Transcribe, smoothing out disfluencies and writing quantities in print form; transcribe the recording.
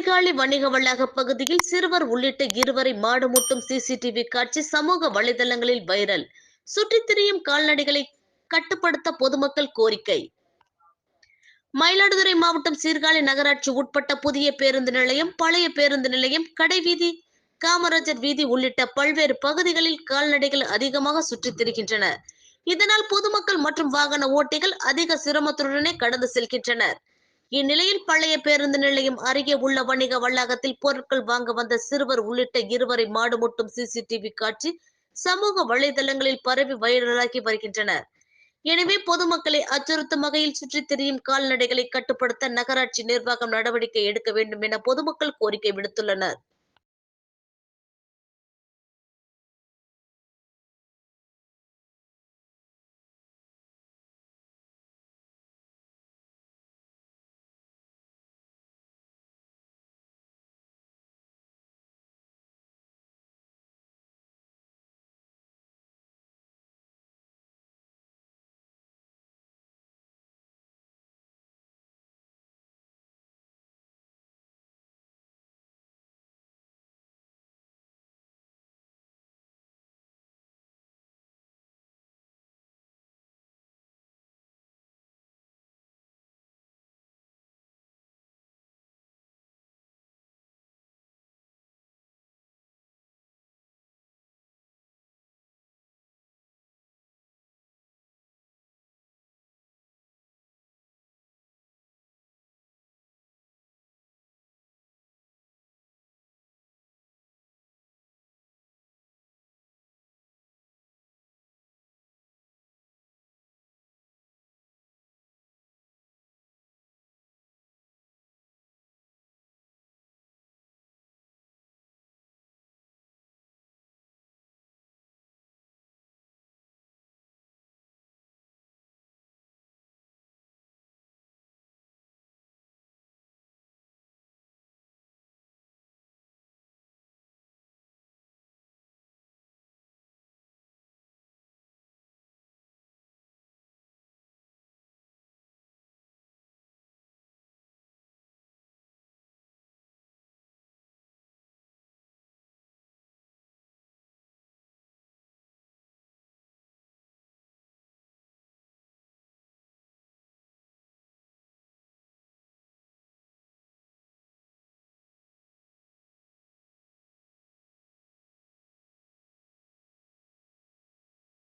சீர்காழி வணிக வளாக பகுதியில் சிறுவர் உள்ளிட்ட இருவரை மாடு முட்டும் சிசிடிவி காட்சி சமூக வலைதளங்களில் வைரல். சுற்றித் திரியும் கால்நடைகளை கட்டுப்படுத்த பொதுமக்கள் கோரிக்கை. மயிலாடுதுறை மாவட்டம் சீர்காழி நகராட்சி உட்பட்ட புதிய பேருந்து நிலையம், பழைய பேருந்து நிலையம், கடைவீதி, காமராஜர் வீதி உள்ளிட்ட பல்வேறு பகுதிகளில் கால்நடைகள் அதிகமாக சுற்றித் திரிகின்றன. இதனால் பொதுமக்கள் மற்றும் வாகன ஓட்டிகள் அதிக சிரமத்துடனே கடந்து செல்கின்றனர். இந்நிலையில் பழைய பேருந்து நிலையம் அருகே உள்ள வணிக வளாகத்தில் பொருட்கள் வாங்க வந்த சிறுவர் உள்ளிட்ட இருவரை மாடு முட்டும் சிசிடிவி காட்சி சமூக வலைதளங்களில் பரவி வைரலாகி வருகின்றனர். எனவே பொதுமக்களை அச்சுறுத்தும் வகையில் சுற்றித் திரியும் கால்நடைகளை கட்டுப்படுத்த நகராட்சி நிர்வாகம் நடவடிக்கை எடுக்க வேண்டும் என பொதுமக்கள் கோரிக்கை விடுத்துள்ளனர்.